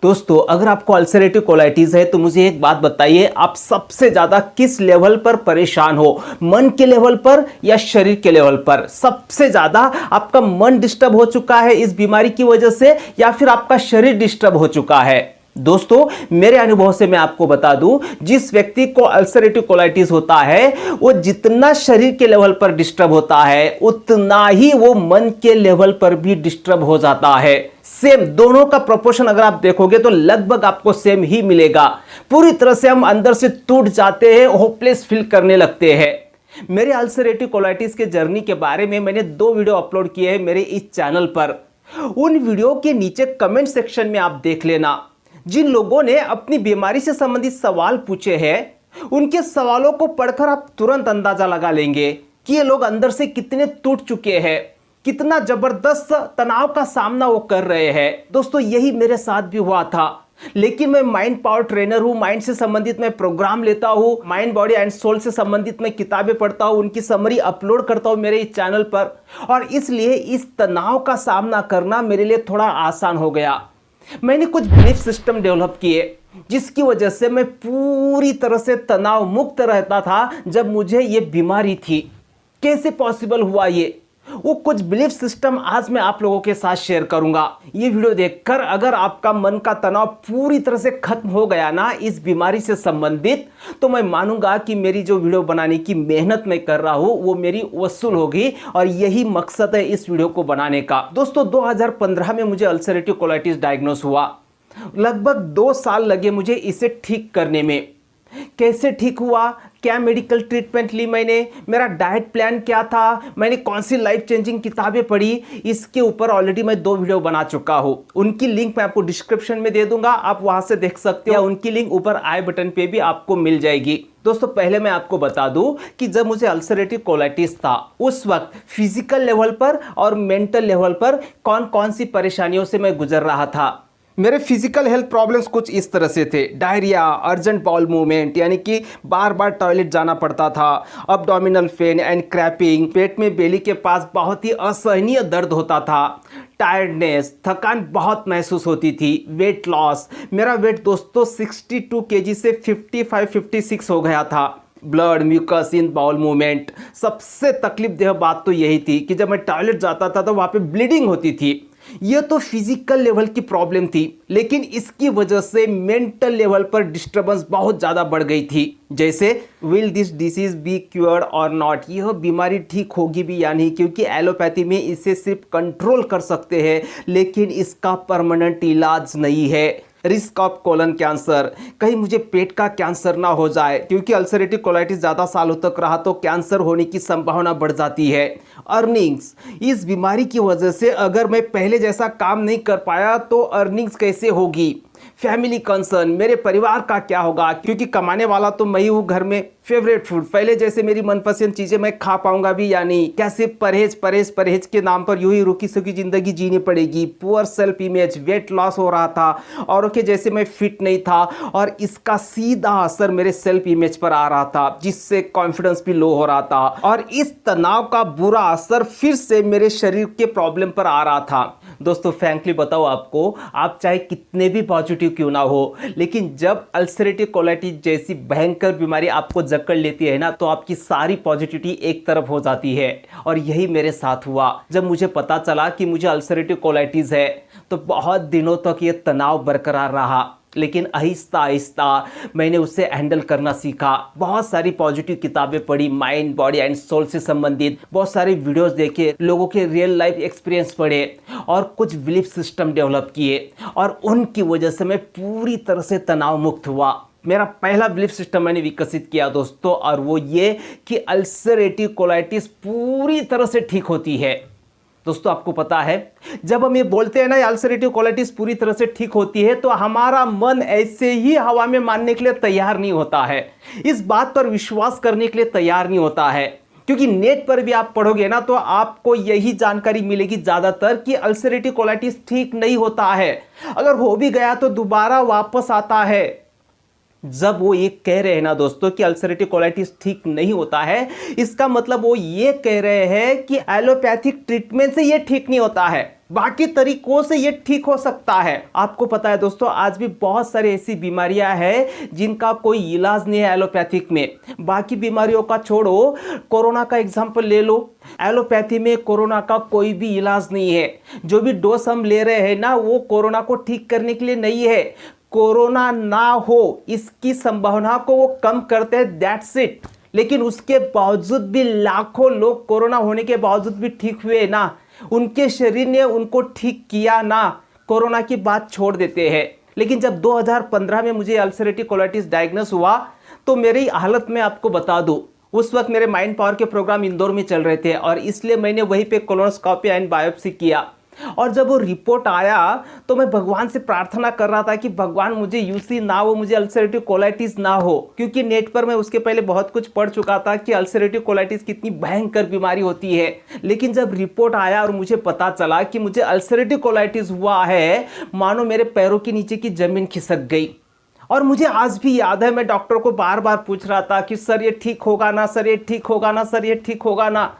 दोस्तों, अगर आपको अल्सरेटिव कोलाइटिस है तो मुझे एक बात बताइए, आप सबसे ज्यादा किस लेवल पर परेशान हो? मन के लेवल पर या शरीर के लेवल पर? सबसे ज्यादा आपका मन डिस्टर्ब हो चुका है इस बीमारी की वजह से, या फिर आपका शरीर डिस्टर्ब हो चुका है? दोस्तों, मेरे अनुभव से मैं आपको बता दूं, जिस व्यक्ति को अल्सरेटिव कोलाइटिस होता है वो जितना शरीर के लेवल पर डिस्टर्ब होता है उतना ही वो मन के लेवल पर भी डिस्टर्ब हो जाता है। सेम दोनों का प्रोपोर्शन अगर आप देखोगे तो लगभग आपको सेम ही मिलेगा। पूरी तरह से हम अंदर से टूट जाते हैं, होपलेस फील करने लगते हैं। मेरे अल्सरेटिव कोलाइटिस के जर्नी के बारे में मैंने 2 वीडियो अपलोड किए हैं मेरे इस चैनल पर। उन वीडियो के नीचे कमेंट सेक्शन में आप देख लेना। जिन लोगों ने अपनी बीमारी से संबंधित सवाल पूछे हैं, उनके सवालों को पढ़कर आप तुरंत अंदाजा लगा लेंगे कि ये लोग अंदर से कितने टूट चुके हैं, कितना जबरदस्त तनाव का सामना वो कर रहे हैं। दोस्तों, यही मेरे साथ भी हुआ था, लेकिन मैं माइंड पावर ट्रेनर हूं। माइंड से संबंधित मैं प्रोग्राम लेता हूं, माइंड बॉडी एंड सोल से संबंधित मैं किताबें पढ़ता हूं, उनकी समरी अपलोड करता हूं मेरे इस चैनल पर, और इसलिए इस तनाव का सामना करना मेरे लिए थोड़ा आसान हो गया। मैंने कुछ बिलीफ सिस्टम डेवलप किए जिसकी वजह से मैं पूरी तरह से तनाव मुक्त रहता था जब मुझे ये बीमारी थी। कैसे पॉसिबल हुआ ये? वो कुछ बिलीफ सिस्टम आज मैं आप लोगों के साथ शेयर करूंगा। ये वीडियो देखकर अगर आपका मन का तनाव पूरी तरह से खत्म हो गया ना इस बीमारी से संबंधित, तो मैं मानूंगा कि मेरी जो वीडियो बनाने की मेहनत मैं कर रहा हूं वो मेरी वसूल होगी, और यही मकसद है इस वीडियो को बनाने का। दोस्तों, 2015 में मुझे अल्सरेटिव कोलाइटिस डायग्नोस हुआ। लगभग 2 साल लगे मुझे इसे ठीक करने में। कैसे ठीक हुआ, क्या मेडिकल ट्रीटमेंट ली मैंने, मेरा डाइट प्लान क्या था, मैंने कौन सी लाइफ चेंजिंग किताबें पढ़ी, इसके ऊपर ऑलरेडी मैं 2 वीडियो बना चुका हूं। उनकी लिंक मैं आपको डिस्क्रिप्शन में दे दूंगा, आप वहां से देख सकते हो, या उनकी लिंक ऊपर आई बटन पे भी आपको मिल जाएगी। दोस्तों, पहले मैं आपको बता दूं कि जब मुझे अल्सरेटिव कोलाइटिस था उस वक्त फिजिकल लेवल पर और मेंटल लेवल पर कौन कौन सी परेशानियों से मैं गुजर रहा था। मेरे फिजिकल हेल्थ प्रॉब्लम्स कुछ इस तरह से थे: डायरिया, अर्जेंट बाउल मूवमेंट यानी कि बार बार टॉयलेट जाना पड़ता था, अब्डोमिनल पेन एंड क्रैपिंग, पेट में बेली के पास बहुत ही असहनीय दर्द होता था, टायर्डनेस, थकान बहुत महसूस होती थी, वेट लॉस। मेरा वेट दोस्तों 62 केजी से 55-56 हो गया था। Blood, mucus in bowel movement. सबसे तकलीफ देह बात तो यही थी कि जब मैं टॉयलेट जाता था तो वहाँ पे ब्लीडिंग होती थी। ये तो फिजिकल लेवल की प्रॉब्लम थी, लेकिन इसकी वजह से मेंटल लेवल पर डिस्टर्बेंस बहुत ज़्यादा बढ़ गई थी। जैसे will this disease be cured और नॉट, यह बीमारी ठीक होगी भी या नहीं, क्योंकि एलोपैथी में इसे सिर्फ कंट्रोल कर सकते हैं लेकिन इसका परमानेंट इलाज नहीं है। रिस्क ऑफ कोलन कैंसर, कहीं मुझे पेट का कैंसर ना हो जाए, क्योंकि अल्सरेटिव कोलाइटिस ज़्यादा सालों तक रहा तो कैंसर होने की संभावना बढ़ जाती है। अर्निंग्स, इस बीमारी की वजह से अगर मैं पहले जैसा काम नहीं कर पाया तो अर्निंग्स कैसे होगी। फैमिली कंसर्न, मेरे परिवार का क्या होगा, क्योंकि कमाने वाला तो मैं ही हूँ घर में। फेवरेट फूड, पहले जैसे मेरी मनपसंद चीज़ें मैं खा पाऊंगा भी या नहीं, क्या सिर्फ परहेज परहेज परहेज के नाम पर यूं ही रुकी सुखी जिंदगी जीनी पड़ेगी। Poor self image, weight loss हो रहा था, औरों के जैसे मैं फिट नहीं था, और इसका सीधा असर मेरे सेल्फ इमेज पर आ रहा था, जिससे कॉन्फिडेंस भी लो हो रहा था, और इस तनाव का बुरा असर फिर से मेरे शरीर के प्रॉब्लम पर आ रहा था। दोस्तों, फ्रैंकली बताओ आपको, आप चाहे कितने भी पॉजिटिव क्यों ना हो, लेकिन जब अल्सरेटिव कोलाइटिस जैसी भयंकर बीमारी आपको जकड़ लेती है ना, तो आपकी सारी पॉजिटिविटी एक तरफ हो जाती है। और यही मेरे साथ हुआ। जब मुझे पता चला कि मुझे अल्सरेटिव कोलाइटिस है तो बहुत दिनों तक ये तनाव बरकरार रहा, लेकिन आहिस्ता आहिस्ता मैंने उसे हैंडल करना सीखा। बहुत सारी पॉजिटिव किताबें पढ़ी, माइंड बॉडी एंड सोल से संबंधित बहुत सारे वीडियोस देखे, लोगों के रियल लाइफ एक्सपीरियंस पढ़े, और कुछ बिलीफ सिस्टम डेवलप किए, और उनकी वजह से मैं पूरी तरह से तनाव मुक्त हुआ। मेरा पहला बिलीफ सिस्टम मैंने विकसित किया दोस्तों, और वो ये कि अल्सरेटिव कोलाइटिस पूरी तरह से ठीक होती है। दोस्तों, आपको पता है, जब हम ये बोलते हैं ना अल्सरेटिव कोलाइटिस पूरी तरह से ठीक होती है, तो हमारा मन ऐसे ही हवा में मानने के लिए तैयार नहीं होता है, इस बात पर विश्वास करने के लिए तैयार नहीं होता है, क्योंकि नेट पर भी आप पढ़ोगे ना तो आपको यही जानकारी मिलेगी ज़्यादातर कि अल्सरेटिव कोलाइटिस ठीक नहीं होता है। अगर हो भी गया तो दोबारा वापस आता है। जब वो ये कह रहे हैं ना दोस्तों कि अल्सरेटिव कोलाइटिस ठीक नहीं होता है, इसका मतलब वो ये कह रहे हैं कि एलोपैथिक ट्रीटमेंट से ये ठीक नहीं होता है, बाकी तरीकों से ये ठीक हो सकता है। आपको पता है दोस्तों, आज भी बहुत सारी ऐसी बीमारियां हैं जिनका कोई इलाज नहीं है एलोपैथिक में। बाकी बीमारियों का छोड़ो, कोरोना का एग्जांपल ले लो, एलोपैथी में कोरोना का कोई भी इलाज नहीं है। जो भी डोज हम ले रहे हैं ना, वो कोरोना को ठीक करने के लिए नहीं है, कोरोना ना हो इसकी संभावना को वो कम करते हैं, दैट्स इट। लेकिन उसके बावजूद भी लाखों लोग कोरोना होने के बावजूद भी ठीक हुए ना, उनके शरीर ने उनको ठीक किया ना, कोरोना की बात छोड़ देते हैं। लेकिन जब 2015 में मुझे अल्सरेटिव कोलाइटिस डायग्नोस हुआ, तो मेरी हालत में आपको बता दूं, उस वक्त मेरे माइंड पावर के प्रोग्राम इंदौर में चल रहे थे और इसलिए मैंने वहीं पे कोलोनोस्कोपी एंड बायोप्सी किया। और जब वो रिपोर्ट आया तो मैं भगवान से प्रार्थना कर रहा था कि भगवान मुझे यूसी ना हो, मुझे अल्सरेटिव कोलाइटिस ना हो, क्योंकि नेट पर मैं उसके पहले बहुत कुछ पढ़ चुका था कि अल्सरेटिव कोलाइटिस कितनी भयंकर बीमारी होती है। लेकिन जब रिपोर्ट आया और मुझे पता चला कि मुझे अल्सरेटिव कोलाइटिस हुआ है, मानो मेरे पैरों के नीचे की जमीन खिसक गई। और मुझे आज भी याद है, मैं डॉक्टर को बार बार पूछ रहा था कि सर ये ठीक होगा ना, सर ये ठीक होगा ना, सर ये ठीक होगा ना।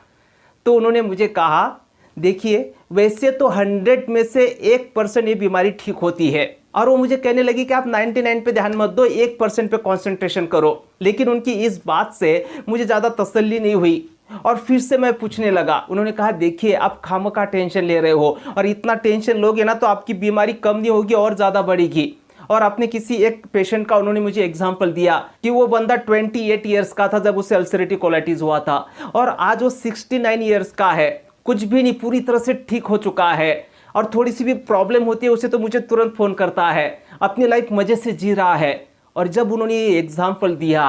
तो उन्होंने मुझे कहा, देखिए वैसे तो 100 में से 1% ये बीमारी ठीक होती है। और वो मुझे कहने लगी कि आप 99 पे ध्यान मत दो, 1% पे कंसंट्रेशन करो। लेकिन उनकी इस बात से मुझे ज़्यादा तसल्ली नहीं हुई और फिर से मैं पूछने लगा। उन्होंने कहा, देखिए आप खामखा टेंशन ले रहे हो और इतना टेंशन लोगे ना तो आपकी बीमारी कम नहीं होगी और ज़्यादा बढ़ेगी। और आपने किसी एक पेशेंट का उन्होंने मुझे एग्जांपल दिया कि वो बंदा 28 ईयर्स का था जब उसे अल्सरेटिव कोलाइटिस हुआ था और आज वो 69 ईयर्स का है, कुछ भी नहीं, पूरी तरह से ठीक हो चुका है। और थोड़ी सी भी प्रॉब्लम होती है उसे तो मुझे तुरंत फ़ोन करता है, अपनी लाइफ मज़े से जी रहा है। और जब उन्होंने ये एग्जाम्पल दिया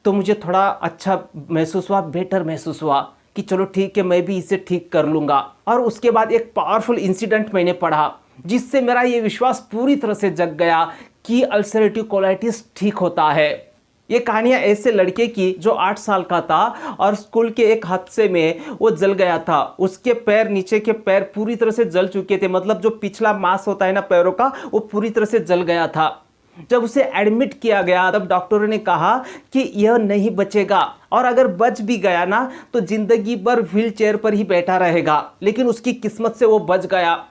तो मुझे थोड़ा अच्छा महसूस हुआ, बेटर महसूस हुआ कि चलो ठीक है, मैं भी इसे ठीक कर लूँगा। और उसके बाद एक पावरफुल इंसिडेंट मैंने पढ़ा जिससे मेरा ये विश्वास पूरी तरह से जग गया कि अल्सरेटिव कोलाइटिस ठीक होता है। ये कहानियाँ ऐसे लड़के की जो 8 साल का था और स्कूल के एक हादसे में वो जल गया था। उसके पैर, नीचे के पैर पूरी तरह से जल चुके थे, मतलब जो पिछला मांस होता है ना पैरों का, वो पूरी तरह से जल गया था। जब उसे एडमिट किया गया तब डॉक्टरों ने कहा कि यह नहीं बचेगा और अगर बच भी गया ना तो जिंदगी भर व्हील चेयर पर ही बैठा रहेगा। लेकिन उसकी किस्मत से वो बच गया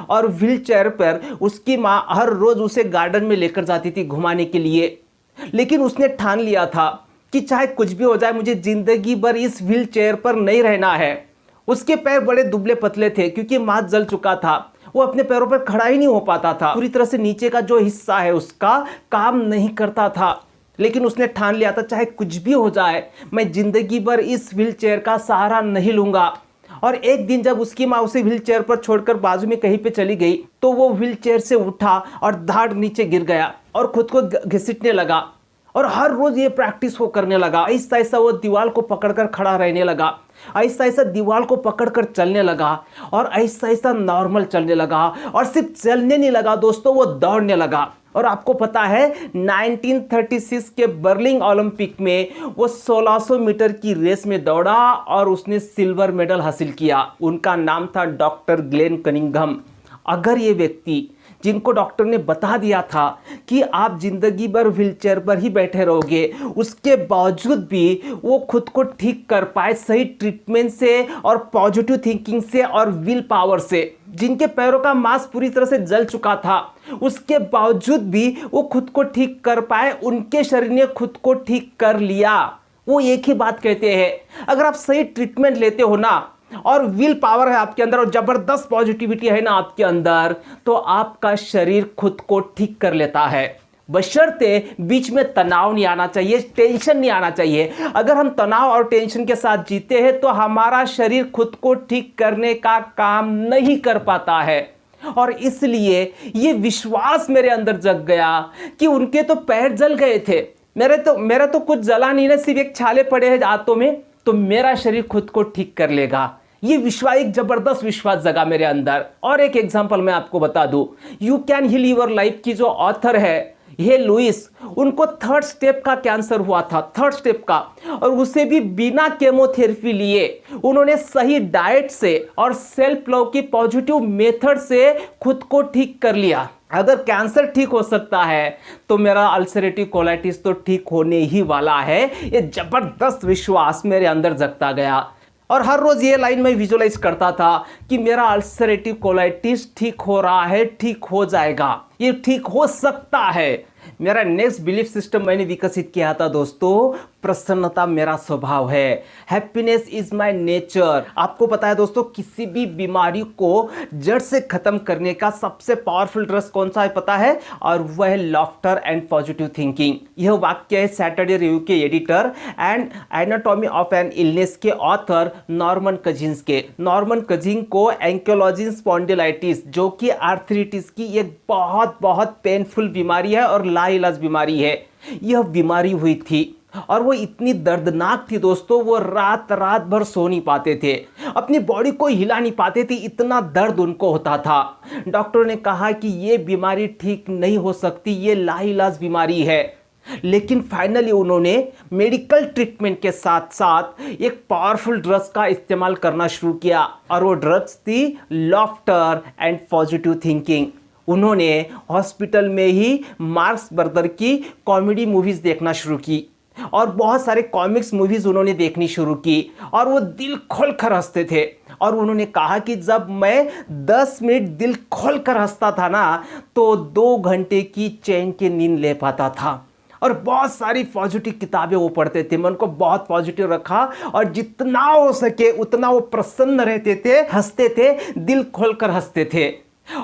और व्हील चेयर पर उसकी माँ हर रोज उसे गार्डन में लेकर जाती थी घुमाने के लिए। लेकिन उसने ठान लिया था कि चाहे कुछ भी हो जाए, मुझे जिंदगी भर इस व्हील चेयर पर नहीं रहना है। उसके पैर बड़े दुबले पतले थे क्योंकि मांस जल चुका था, वो अपने पैरों पर खड़ा ही नहीं हो पाता था, पूरी तरह से नीचे का जो हिस्सा है उसका काम नहीं करता था। लेकिन उसने ठान लिया था, चाहे कुछ भी हो जाए, मैं जिंदगी भर इस व्हील चेयर का सहारा नहीं लूंगा। और एक दिन जब उसकी माँ उसे व्हील चेयर पर छोड़कर बाजू में कहीं पे चली गई तो वो व्हील चेयर से उठा और धाड़ नीचे गिर गया और खुद को घसीटने लगा। और हर रोज ये प्रैक्टिस वो करने लगा। ऐसा ऐसा वो दीवार को पकड़कर खड़ा रहने लगा, ऐसा ऐसा दीवार को पकड़कर चलने लगा और ऐसा ऐसा नॉर्मल चलने लगा। और सिर्फ चलने नहीं लगा दोस्तों, वो दौड़ने लगा। और आपको पता है 1936 के बर्लिन ओलंपिक में वो 1600 मीटर की रेस में दौड़ा और उसने सिल्वर मेडल हासिल किया। उनका नाम था डॉक्टर ग्लेन कनिंघम। अगर ये व्यक्ति, जिनको डॉक्टर ने बता दिया था कि आप जिंदगी भर व्हीलचेयर पर ही बैठे रहोगे, उसके बावजूद भी वो खुद को ठीक कर पाए सही ट्रीटमेंट से और पॉजिटिव थिंकिंग से और विल पावर से, जिनके पैरों का मांस पूरी तरह से जल चुका था, उसके बावजूद भी वो खुद को ठीक कर पाए, उनके शरीर ने खुद को ठीक कर लिया। वो एक ही बात कहते हैं, अगर आप सही ट्रीटमेंट लेते हो ना और विल पावर है आपके अंदर और जबरदस्त पॉजिटिविटी है ना आपके अंदर, तो आपका शरीर खुद को ठीक कर लेता है। बशर्ते बीच में तनाव नहीं आना चाहिए, टेंशन नहीं आना चाहिए। अगर हम तनाव और टेंशन के साथ जीते हैं तो हमारा शरीर खुद को ठीक करने का काम नहीं कर पाता है। और इसलिए ये विश्वास मेरे अंदर जग गया कि उनके तो पैर जल गए थे, मेरा तो कुछ जला नहीं ना, सिर्फ एक छाले पड़े हैं हाथों में, तो मेरा शरीर खुद को ठीक कर लेगा। ये विश्वास, एक जबरदस्त विश्वास जगा मेरे अंदर। और एक एग्जांपल मैं आपको बता दूं, you can heal your life की जो ऑथर है ये लुइस, उनको 3rd स्टेप का कैंसर हुआ था, 3rd स्टेप का, और उसे भी बिना केमोथेरेपी लिए उन्होंने सही डाइट से और सेल्फ लव की पॉजिटिव मेथड से खुद को ठीक कर लिया। अगर कैंसर ठीक हो सकता है तो मेरा अल्सरेटिव कोलाइटिस तो ठीक होने ही वाला है। ये जबरदस्त विश्वास मेरे अंदर जगता गया और हर रोज ये लाइन में विजुअलाइज करता था कि मेरा अल्सरेटिव कोलाइटिस ठीक हो रहा है, ठीक हो जाएगा, ये ठीक हो सकता है। मेरा नेक्स्ट बिलीफ सिस्टम मैंने विकसित किया था दोस्तों, प्रसन्नता मेरा स्वभाव है, हैप्पीनेस इज माय नेचर। आपको पता है दोस्तों, किसी भी बीमारी को जड़ से खत्म करने का सबसे पावरफुल ड्रग कौन सा है पता है? और वह है लॉफ्टर एंड पॉजिटिव थिंकिंग। यह वाक्य है सैटरडे रिव्यू के editor and anatomy of an illness के ऑथर नॉर्मन कजिंस के। नॉर्मन कजिंस को एंकिलोजिंग स्पॉन्डिलाइटिस, जो कि आर्थराइटिस की एक बहुत बहुत पेनफुल बीमारी है और लाइलाज बीमारी है, यह बीमारी हुई थी और वो इतनी दर्दनाक थी दोस्तों, वो रात रात भर सो नहीं पाते थे, अपनी बॉडी को हिला नहीं पाते थे, इतना दर्द उनको होता था। डॉक्टर ने कहा कि ये बीमारी ठीक नहीं हो सकती, ये लाइलाज बीमारी है। लेकिन फाइनली उन्होंने मेडिकल ट्रीटमेंट के साथ साथ एक पावरफुल ड्रग्स का इस्तेमाल करना शुरू किया और वो ड्रग्स थी लॉफ्टर एंड पॉजिटिव थिंकिंग। उन्होंने हॉस्पिटल में ही मार्क्स बर्दर की कॉमेडी मूवीज देखना शुरू की और बहुत सारे कॉमिक्स मूवीज उन्होंने देखनी शुरू की और वो दिल खोलकर हंसते थे। और उन्होंने कहा कि जब मैं 10 मिनट दिल खोलकर हंसता था ना, तो 2 घंटे की चैन की नींद ले पाता था। और बहुत सारी पॉजिटिव किताबें वो पढ़ते थे, मन को बहुत पॉजिटिव रखा और जितना हो सके उतना वो प्रसन्न रहते थे, हंसते थे, दिल खोलकर हंसते थे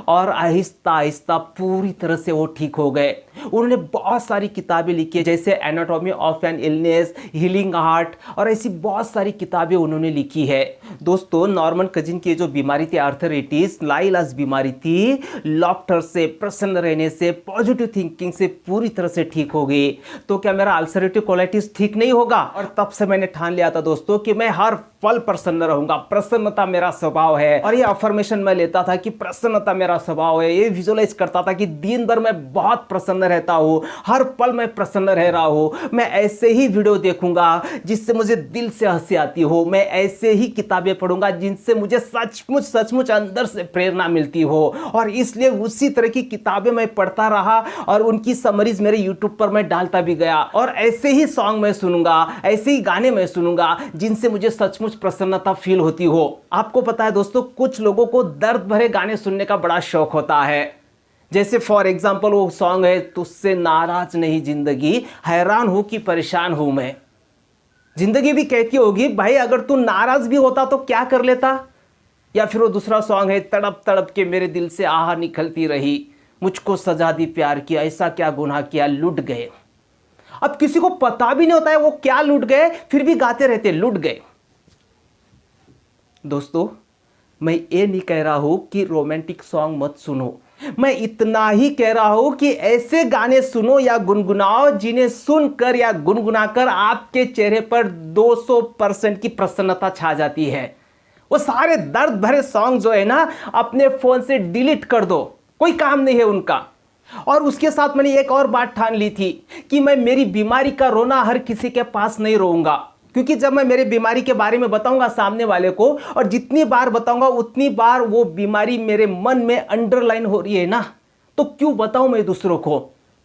और आहिस्ता आहिस्ता पूरी तरह से वो ठीक हो गए। उन्होंने बहुत सारी किताबें लिखी, जैसे anatomy of an illness, healing heart और ऐसी बहुत सारी किताबें उन्होंने लिखी है। दोस्तों, नॉर्मन कजिन की जो बीमारी थी आर्थराइटिस, लाइलाज बीमारी थी, लॉफ्टर से, प्रसन्न रहने से, पॉजिटिव थिंकिंग से पूरी तरह से ठीक हो गई। तो क्या मेरा अल्सरेटिव कोलाइटिस ठीक नहीं होगा? और तब से मैंने ठान लिया था दोस्तों कि मैं हर पल प्रसन्न रहूंगा, प्रसन्नता मेरा स्वभाव है। और ये अफर्मेशन मैं लेता था कि प्रसन्नता मेरा स्वभाव है, ये विजुअलाइज करता था कि दिन भर मैं बहुत प्रसन्न रहता हूं, हर पल मैं प्रसन्न रह रहा हूं। मैं ऐसे ही वीडियो देखूंगा जिससे मुझे दिल से हंसी आती हो, मैं ऐसे ही किताबें पढ़ूंगा जिनसे मुझे सचमुच अंदर से प्रेरणा मिलती हो। और इसलिए उसी तरह की किताबें मैं पढ़ता रहा और उनकी समरीज मेरे यूट्यूब पर मैं डालता भी गया। और ऐसे ही सॉन्ग मैं सुनूंगा, ऐसे ही गाने मैं सुनूंगा जिनसे मुझे सचमुच प्रसन्नता फील होती हो। आपको पता है दोस्तों, कुछ लोगों को दर्द भरे गाने सुनने का बड़ा शौक होता है। जैसे फॉर एग्जाम्पल वो सॉन्ग है, तुझसे नाराज नहीं जिंदगी, हैरान हूं कि परेशान हूं मैं। जिंदगी भी कहती होगी भाई, अगर तू नाराज भी होता तो क्या कर लेता। या फिर वो दूसरा सॉन्ग है, तड़प तड़प के मेरे दिल से आह निकलती रही, मुझको सजा दी प्यार की, ऐसा क्या गुनाह किया, लुट गए। अब किसी को पता भी नहीं होता है वो क्या लुट गए, फिर भी गाते रहते लुट गए। दोस्तों, मैं ये नहीं कह रहा हूं कि रोमांटिक सॉन्ग मत सुनो, मैं इतना ही कह रहा हूं कि ऐसे गाने सुनो या गुनगुनाओ जिन्हें सुनकर या गुनगुनाकर आपके चेहरे पर 200% की प्रसन्नता छा जाती है। वो सारे दर्द भरे सॉन्ग जो है ना, अपने फोन से डिलीट कर दो, कोई काम नहीं है उनका। और उसके साथ मैंने एक और बात ठान ली थी कि मैं मेरी बीमारी का रोना हर किसी के पास नहीं रोऊंगा, क्योंकि जब मैं मेरी बीमारी के बारे में बताऊंगा सामने वाले को, और जितनी बार बताऊंगा उतनी बार वो बीमारी मेरे मन में अंडरलाइन हो रही है ना, तो क्यों बताऊं मैं दूसरों को।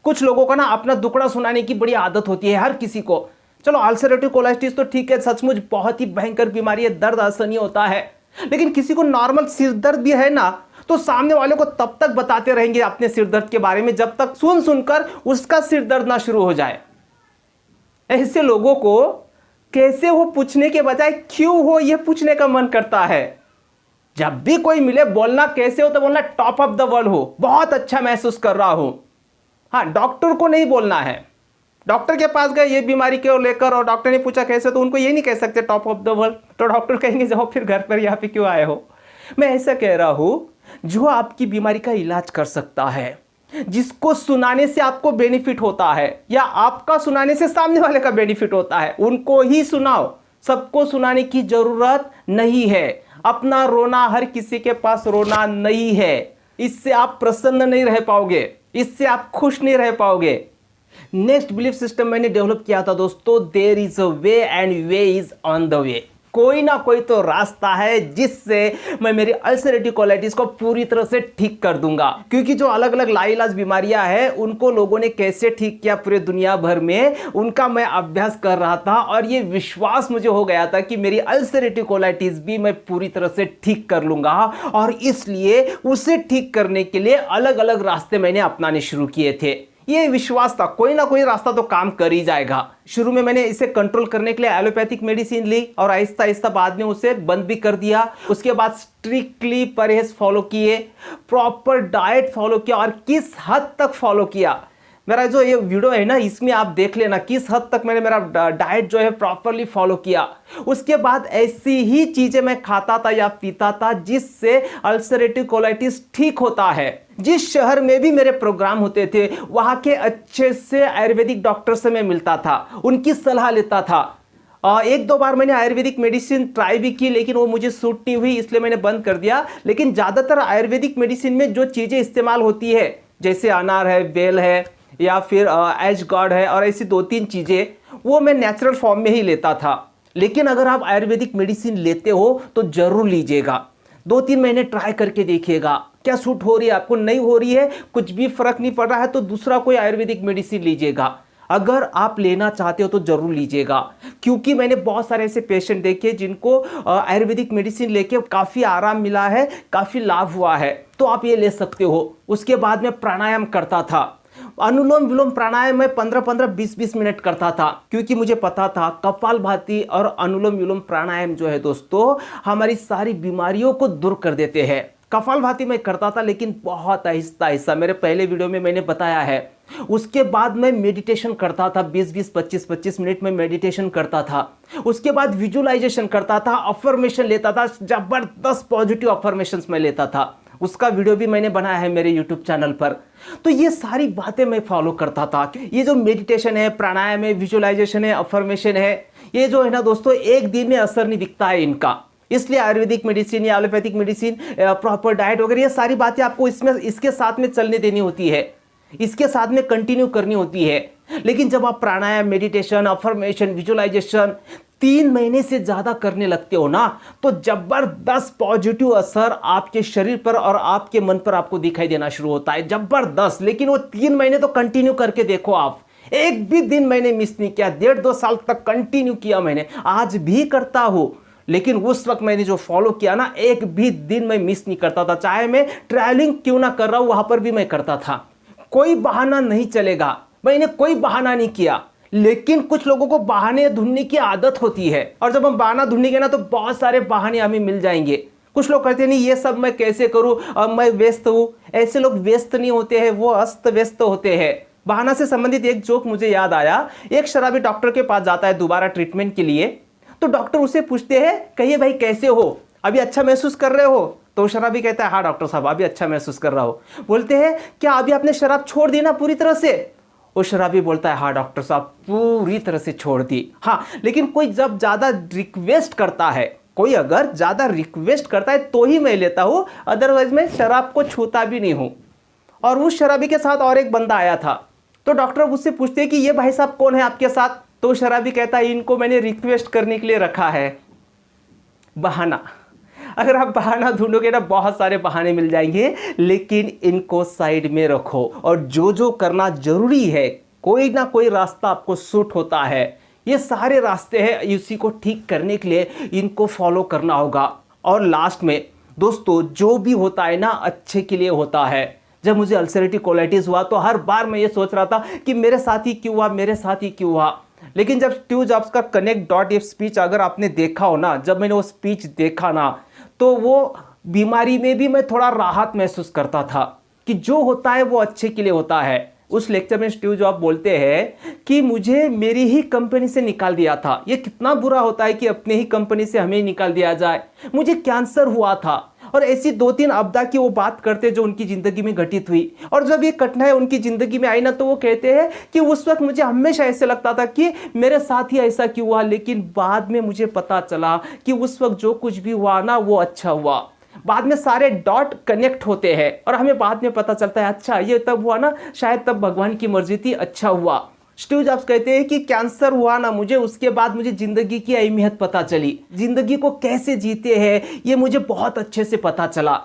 कुछ लोगों का ना अपना दुखड़ा सुनाने की बड़ी आदत होती है हर किसी को। चलो अल्सरेटिव कोलाइटिस तो ठीक है, सचमुच बहुत ही भयंकर बीमारी है, दर्द असहनीय होता है, लेकिन किसी को नॉर्मल सिर दर्द भी है ना, तो सामने वाले को तब तक बताते रहेंगे अपने सिर दर्द के बारे में जब तक सुनकर उसका सिर दर्द ना शुरू हो जाए। ऐसे लोगों को कैसे हो पूछने के बजाय क्यों हो यह पूछने का मन करता है। जब भी कोई मिले बोलना कैसे हो तो बोलना टॉप ऑफ द वर्ल्ड हो, बहुत अच्छा महसूस कर रहा हूं। हाँ, डॉक्टर को नहीं बोलना है। डॉक्टर के पास गए ये बीमारी को लेकर और डॉक्टर ने पूछा कैसे, तो उनको ये नहीं कह सकते टॉप ऑफ द वर्ल्ड, तो डॉक्टर कहेंगे जाओ फिर घर पर, यहाँ पे क्यों आए हो। मैं ऐसा कह रहा हूं, जो आपकी बीमारी का इलाज कर सकता है, जिसको सुनाने से आपको बेनिफिट होता है या आपका सुनाने से सामने वाले का बेनिफिट होता है, उनको ही सुनाओ। सबको सुनाने की जरूरत नहीं है। अपना रोना हर किसी के पास रोना नहीं है, इससे आप प्रसन्न नहीं रह पाओगे। इससे आप खुश नहीं रह पाओगे। नेक्स्ट बिलीफ सिस्टम मैंने डेवलप किया था दोस्तों, there is a way and way is on the way. कोई ना कोई तो रास्ता है जिससे मैं मेरी अल्सरेटिव कोलाइटिस को पूरी तरह से ठीक कर दूंगा। क्योंकि जो अलग अलग लाइलाज बीमारियां हैं उनको लोगों ने कैसे ठीक किया पूरे दुनिया भर में, उनका मैं अभ्यास कर रहा था और ये विश्वास मुझे हो गया था कि मेरी अल्सरेटिव कोलाइटिस भी मैं पूरी तरह से ठीक कर लूंगा। और इसलिए उसे ठीक करने के लिए अलग अलग रास्ते मैंने अपनाने शुरू किए थे। ये विश्वास था कोई ना कोई रास्ता तो काम कर ही जाएगा। शुरू में मैंने इसे कंट्रोल करने के लिए एलोपैथिक मेडिसिन ली और आहिस्ता आहिस्ता बाद में उसे बंद भी कर दिया। उसके बाद स्ट्रिक्टली परहेज फॉलो किए, प्रॉपर डाइट फॉलो किया और किस हद तक फॉलो किया, मेरा जो ये वीडियो है ना इसमें आप देख लेना किस हद तक मैंने मेरा डाइट जो है प्रॉपरली फॉलो किया। उसके बाद ऐसी ही चीजें मैं खाता था या पीता था जिससे अल्सरेटिव कोलाइटिस ठीक होता है। जिस शहर में भी मेरे प्रोग्राम होते थे वहां के अच्छे से आयुर्वेदिक डॉक्टर से मैं मिलता था, उनकी सलाह लेता था। एक दो बार मैंने आयुर्वेदिक मेडिसिन ट्राई भी की लेकिन वो मुझे सूट नहीं हुई, इसलिए मैंने बंद कर दिया। लेकिन ज़्यादातर आयुर्वेदिक मेडिसिन में जो चीज़ें इस्तेमाल होती है जैसे अनार है, बेल है या फिर एज गॉड है और ऐसी दो तीन चीज़ें, वो मैं नेचुरल फॉर्म में ही लेता था। लेकिन अगर आप आयुर्वेदिक मेडिसिन लेते हो तो जरूर लीजिएगा, 2-3 महीने ट्राई करके देखिएगा क्या सूट हो रही है आपको। नहीं हो रही है, कुछ भी फर्क नहीं पड़ रहा है तो दूसरा कोई आयुर्वेदिक मेडिसिन लीजिएगा। अगर आप लेना चाहते हो तो जरूर लीजिएगा, क्योंकि मैंने बहुत सारे ऐसे पेशेंट देखे जिनको आयुर्वेदिक मेडिसिन लेके काफ़ी आराम मिला है, काफ़ी लाभ हुआ है, तो आप ये ले सकते हो। उसके बाद में प्राणायाम करता था, अनुलोम विलोम प्राणायाम में 15-15 20-20 मिनट करता था, क्योंकि मुझे पता था कपालभाति और अनुलोम विलोम प्राणायाम जो है दोस्तों हमारी सारी बीमारियों को दूर कर देते हैं। कपालभाति मैं करता था लेकिन बहुत आहिस्ता आहिस्ता, मेरे पहले वीडियो में मैंने बताया है। उसके बाद मैं मेडिटेशन करता था, 20-20 25-25 मिनट में मेडिटेशन करता था। उसके बाद विजुअलाइजेशन करता था, अफर्मेशन लेता था, जबरदस्त पॉजिटिव अफर्मेशंस मैं लेता था। उसका वीडियो भी मैंने बनाया है मेरे यूट्यूब चैनल पर। तो ये सारी बातें मैं फॉलो करता था। ये जो मेडिटेशन है, प्राणायाम है, विजुअलाइजेशन है, अफर्मेशन है, ये जो है ना दोस्तों एक दिन में असर नहीं दिखता है इनका। इसलिए आयुर्वेदिक मेडिसिन या एलोपैथिक मेडिसिन, प्रॉपर डाइट वगैरह ये सारी बातें आपको इसके साथ में चलने देनी होती है, इसके साथ में कंटिन्यू करनी होती है। लेकिन जब आप प्राणायाम, मेडिटेशन, अफर्मेशन, विजुअलाइजेशन 3 महीने से ज़्यादा करने लगते हो ना, तो जबरदस्त पॉजिटिव असर आपके शरीर पर और आपके मन पर आपको दिखाई देना शुरू होता है, जबरदस्त। लेकिन वो 3 महीने तो कंटिन्यू करके देखो आप, एक भी दिन मैंने मिस नहीं किया, 1.5-2 साल तक कंटिन्यू किया मैंने, आज भी करता हूँ। लेकिन उस वक्त मैंने जो फॉलो किया ना, एक भी दिन मैं मिस नहीं करता था, चाहे मैं ट्रैवलिंग क्यों ना कर रहा हूँ वहां पर भी मैं करता था। कोई बहाना नहीं चलेगा, मैंने कोई बहाना नहीं किया। लेकिन कुछ लोगों को बहाने ढूंढने की आदत होती है, और जब हम बहाना ढूंढेंगे ना तो बहुत सारे बहाने हमें मिल जाएंगे। कुछ लोग कहते हैं नहीं ये सब मैं कैसे करूं, अब मैं व्यस्त हूं। ऐसे लोग व्यस्त नहीं होते हैं, वो अस्त व्यस्त होते हैं। बहाना से संबंधित एक जोक मुझे याद आया। एक शराबी डॉक्टर के पास जाता है दोबारा ट्रीटमेंट के लिए, तो डॉक्टर उसे पूछते हैं कहिए भाई कैसे हो, अभी अच्छा महसूस कर रहे हो? तो शराबी कहता है हाँ डॉक्टर साहब अभी अच्छा महसूस कर रहा हूं। बोलते हैं क्या अभी आपने शराब छोड़ दी ना पूरी तरह से? वो शराबी बोलता है हाँ डॉक्टर साहब पूरी तरह से छोड़ दी। हाँ, लेकिन कोई जब ज्यादा रिक्वेस्ट करता है, कोई अगर ज्यादा रिक्वेस्ट करता है तो ही मैं लेता हूं, अदरवाइज मैं शराब को छूता भी नहीं हूं। और उस शराबी के साथ और एक बंदा आया था, तो डॉक्टर उससे पूछते हैं कि ये भाई साहब कौन है आपके साथ? तो शराबी कहता है इनको मैंने रिक्वेस्ट करने के लिए रखा है। बहाना, अगर आप बहाना ढूंढोगे ना बहुत सारे बहाने मिल जाएंगे, लेकिन इनको साइड में रखो और जो जो करना जरूरी है, कोई ना कोई रास्ता आपको सूट होता है। ये सारे रास्ते हैं इसी को ठीक करने के लिए, इनको फॉलो करना होगा। और लास्ट में दोस्तों जो भी होता है ना अच्छे के लिए होता है। जब मुझे अल्सरेटिव कोलाइटिस हुआ तो हर बार मैं ये सोच रहा था कि मेरे साथ ही क्यों हुआ, मेरे साथ ही क्यों हुआ। लेकिन जब स्टीव जॉब्स का connect.f स्पीच अगर आपने देखा हो ना, जब मैंने वो स्पीच देखा ना, तो वो बीमारी में भी मैं थोड़ा राहत महसूस करता था कि जो होता है वो अच्छे के लिए होता है। उस लेक्चर में स्टीव जॉब बोलते हैं कि मुझे मेरी ही कंपनी से निकाल दिया था। ये कितना बुरा होता है कि अपने ही कंपनी से हमें निकाल दिया जाए। मुझे कैंसर हुआ था और ऐसी 2-3 आपदा की वो बात करते जो उनकी ज़िंदगी में घटित हुई। और जब ये कठिनाई उनकी ज़िंदगी में आई ना, तो वो कहते हैं कि उस वक्त मुझे हमेशा ऐसे लगता था कि मेरे साथ ही ऐसा क्यों हुआ। लेकिन बाद में मुझे पता चला कि उस वक्त जो कुछ भी हुआ ना वो अच्छा हुआ। बाद में सारे डॉट कनेक्ट होते हैं और हमें बाद में पता चलता है अच्छा ये तब हुआ ना, शायद तब भगवान की मर्जी थी, अच्छा हुआ। स्टीव जॉब्स कहते हैं कि कैंसर हुआ ना मुझे, उसके बाद मुझे जिंदगी की अहमियत पता चली, जिंदगी को कैसे जीते हैं ये मुझे बहुत अच्छे से पता चला।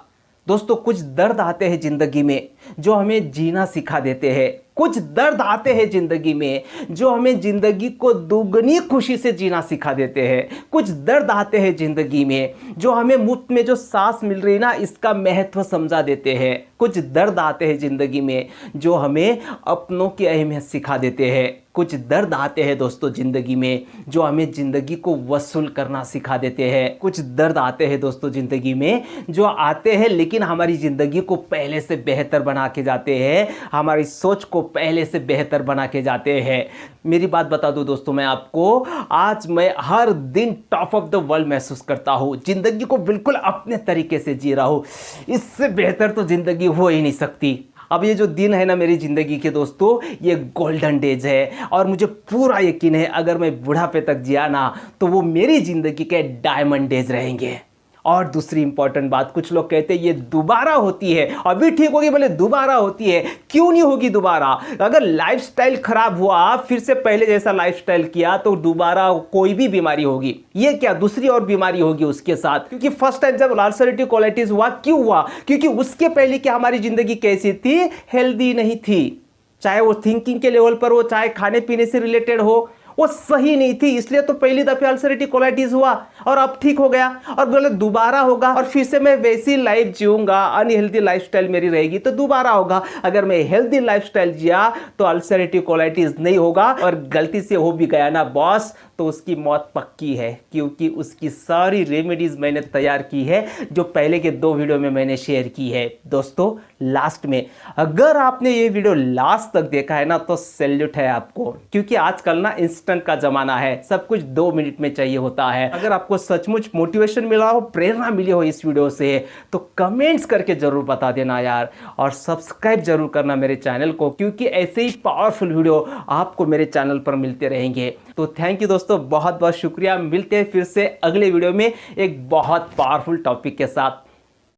दोस्तों कुछ दर्द आते हैं जिंदगी में जो हमें जीना सिखा देते हैं, कुछ दर्द आते हैं जिंदगी में जो हमें जिंदगी को दुगनी खुशी से जीना सिखा देते हैं, कुछ दर्द आते हैं जिंदगी में जो हमें मुफ्त में जो सांस मिल रही ना इसका महत्व समझा देते हैं, कुछ दर्द आते हैं जिंदगी में जो हमें अपनों की अहमियत सिखा देते हैं, कुछ दर्द आते हैं दोस्तों जिंदगी में जो हमें जिंदगी को वसूल करना सिखा देते हैं, कुछ दर्द आते हैं दोस्तों जिंदगी में जो आते हैं लेकिन हमारी जिंदगी को पहले से बेहतर बना के जाते हैं, हमारी सोच को पहले से बेहतर बना के जाते हैं। मेरी बात बता दूं दोस्तों मैं आपको, आज मैं हर दिन टॉप ऑफ द वर्ल्ड महसूस करता हूं, जिंदगी को बिल्कुल अपने तरीके से जी रहा हूं, इससे बेहतर तो जिंदगी हो ही नहीं सकती। अब ये जो दिन है ना मेरी ज़िंदगी के दोस्तों, ये गोल्डन डेज है और मुझे पूरा यकीन है अगर मैं बुढ़ापे तक जिया ना तो वो मेरी ज़िंदगी के डायमंड डेज रहेंगे। और दूसरी इंपॉर्टेंट बात, कुछ लोग कहते हैं ये दोबारा होती है, अभी ठीक होगी बोले दोबारा होती है, क्यों नहीं होगी दोबारा? अगर लाइफस्टाइल खराब हुआ फिर से पहले जैसा लाइफस्टाइल किया तो दोबारा कोई भी बीमारी होगी, ये क्या दूसरी और बीमारी होगी उसके साथ। क्योंकि फर्स्ट टाइम जब अल्सरेटिव कोलाइटिस हुआ क्यों हुआ? क्योंकि उसके पहले की हमारी जिंदगी कैसी थी? हेल्दी नहीं थी, चाहे वो थिंकिंग के लेवल पर हो, चाहे खाने पीने से रिलेटेड हो, वो सही नहीं थी, इसलिए तो पहली दफे अल्सरेटिव कोलाइटिस हुआ और अब ठीक हो गया और बोले दोबारा होगा और फिर से मैं वैसी लाइफ जीऊंगा, अनहेल्दी लाइफस्टाइल मेरी रहेगी तो दोबारा होगा। अगर मैं हेल्दी लाइफस्टाइल जिया तो अल्सरेटिव कोलाइटिस नहीं होगा, और गलती से हो भी गया ना बॉस तो उसकी मौत पक्की है, क्योंकि उसकी सारी रेमेडीज मैंने तैयार की है जो पहले के 2 वीडियो में मैंने शेयर की है। दोस्तों लास्ट में अगर आपने ये वीडियो लास्ट तक देखा है ना तो सैल्यूट है आपको, क्योंकि आजकल ना इंस्टेंट का जमाना है, सब कुछ 2 मिनट में चाहिए होता है। अगर आपको सचमुच मोटिवेशन मिला हो, प्रेरणा मिली हो इस वीडियो से तो कमेंट्स करके जरूर बता देना यार, और सब्सक्राइब जरूर करना मेरे चैनल को, क्योंकि ऐसे ही पावरफुल वीडियो आपको मेरे चैनल पर मिलते रहेंगे। तो थैंक यू दोस्तों, बहुत बहुत शुक्रिया। मिलते हैं फिर से अगले वीडियो में एक बहुत पावरफुल टॉपिक के साथ।